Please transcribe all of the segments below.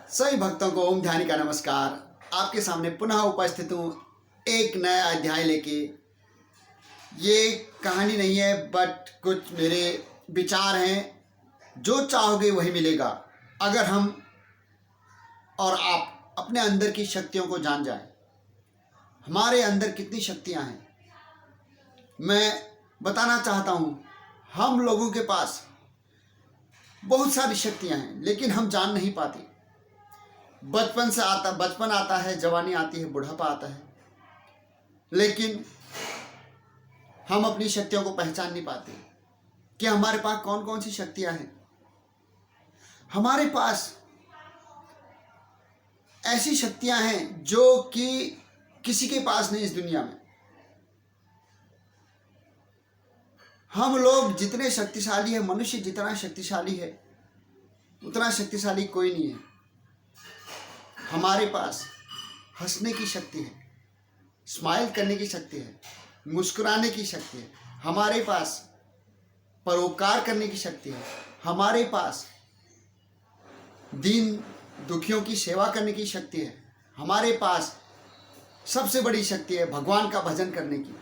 सभी भक्तों को ओम ध्यानी का नमस्कार। आपके सामने पुनः उपस्थित हूँ एक नया अध्याय लेके। ये कहानी नहीं है बट कुछ मेरे विचार हैं। जो चाहोगे वही मिलेगा अगर हम और आप अपने अंदर की शक्तियों को जान जाए। हमारे अंदर कितनी शक्तियाँ हैं मैं बताना चाहता हूँ। हम लोगों के पास बहुत सारी शक्तियाँ हैं लेकिन हम जान नहीं पाते। बचपन आता है, जवानी आती है, बुढ़ापा आता है, लेकिन हम अपनी शक्तियों को पहचान नहीं पाते कि हमारे पास कौन कौन सी शक्तियां हैं। हमारे पास ऐसी शक्तियां हैं जो कि किसी के पास नहीं इस दुनिया में। हम लोग जितने शक्तिशाली है, मनुष्य जितना शक्तिशाली है उतना शक्तिशाली कोई नहीं है। हमारे पास हंसने की शक्ति है, स्माइल करने की शक्ति है, मुस्कुराने की शक्ति है। हमारे पास परोपकार करने की शक्ति है। हमारे पास दीन दुखियों की सेवा करने की शक्ति है। हमारे पास सबसे बड़ी शक्ति है भगवान का भजन करने की।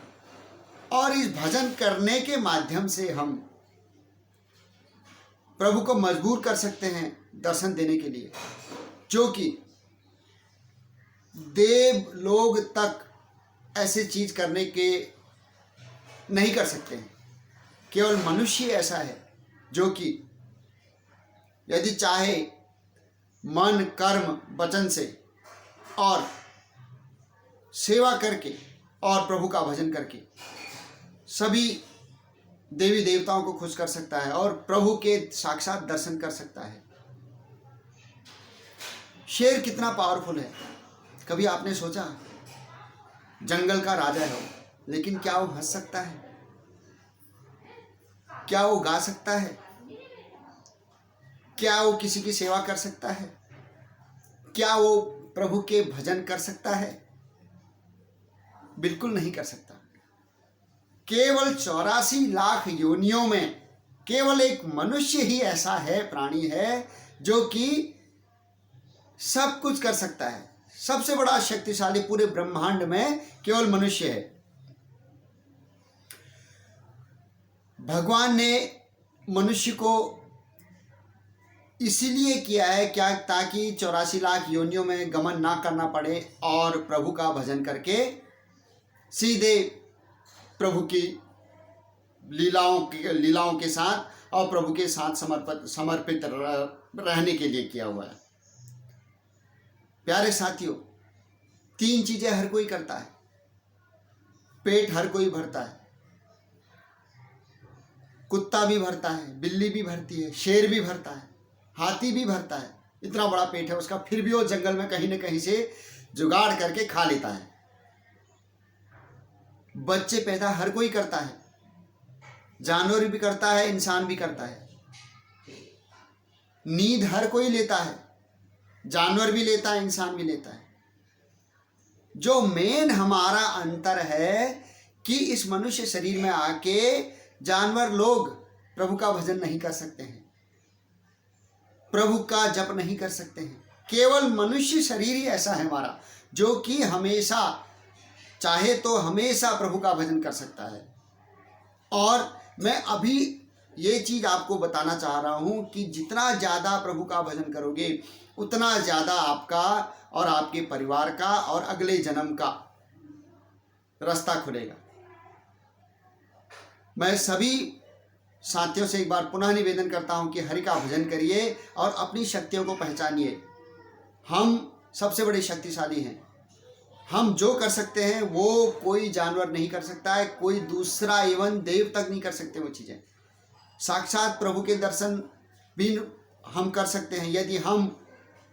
और इस भजन करने के माध्यम से हम प्रभु को मजबूर कर सकते हैं दर्शन देने के लिए, जो कि देव लोग तक ऐसे चीज करने के नहीं कर सकते हैं। केवल मनुष्य ऐसा है जो कि यदि चाहे मन कर्म वचन से और सेवा करके और प्रभु का भजन करके सभी देवी देवताओं को खुश कर सकता है और प्रभु के साक्षात दर्शन कर सकता है। शेर कितना पावरफुल है, कभी आपने सोचा? जंगल का राजा है वो, लेकिन क्या वो हंस सकता है? क्या वो गा सकता है? क्या वो किसी की सेवा कर सकता है? क्या वो प्रभु के भजन कर सकता है? बिल्कुल नहीं कर सकता। केवल 84 लाख योनियों में केवल एक मनुष्य ही ऐसा है, प्राणी है, जो कि सब कुछ कर सकता है। सबसे बड़ा शक्तिशाली पूरे ब्रह्मांड में केवल मनुष्य है। भगवान ने मनुष्य को इसीलिए किया है क्या, ताकि 84 लाख योनियों में गमन ना करना पड़े और प्रभु का भजन करके सीधे प्रभु की लीलाओं के साथ और प्रभु के साथ समर्पित रहने के लिए किया हुआ है। प्यारे साथियों, 3 चीजें हर कोई करता है। पेट हर कोई भरता है, कुत्ता भी भरता है, बिल्ली भी भरती है, शेर भी भरता है, हाथी भी भरता है। इतना बड़ा पेट है उसका, फिर भी वो जंगल में कहीं न कहीं से जुगाड़ करके खा लेता है। बच्चे पैदा हर कोई करता है, जानवर भी करता है, इंसान भी करता है। नींद हर कोई लेता है, जानवर भी लेता है, इंसान भी लेता है। जो मेन हमारा अंतर है कि इस मनुष्य शरीर में आके जानवर लोग प्रभु का भजन नहीं कर सकते हैं, प्रभु का जप नहीं कर सकते हैं। केवल मनुष्य शरीर ही ऐसा है हमारा जो कि हमेशा चाहे तो हमेशा प्रभु का भजन कर सकता है। और मैं अभी ये चीज आपको बताना चाह रहा हूं कि जितना ज्यादा प्रभु का भजन करोगे उतना ज्यादा आपका और आपके परिवार का और अगले जन्म का रास्ता खुलेगा। मैं सभी साथियों से एक बार पुनः निवेदन करता हूं कि हरि का भजन करिए और अपनी शक्तियों को पहचानिए। हम सबसे बड़े शक्तिशाली हैं। हम जो कर सकते हैं वो कोई जानवर नहीं कर सकता है, कोई दूसरा एवं देव तक नहीं कर सकते वो चीज़ें। साक्षात प्रभु के दर्शन भी हम कर सकते हैं यदि हम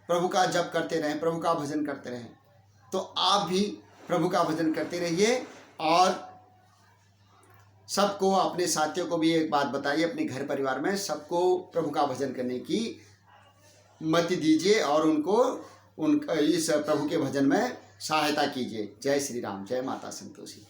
प्रभु का जप करते रहें, प्रभु का भजन करते रहें। तो आप भी प्रभु का भजन करते रहिए और सबको, अपने साथियों को भी एक बात बताइए, अपने घर परिवार में सबको प्रभु का भजन करने की मति दीजिए और उनका इस प्रभु के भजन में सहायता कीजिए। जय श्री राम, जय माता संतोषी।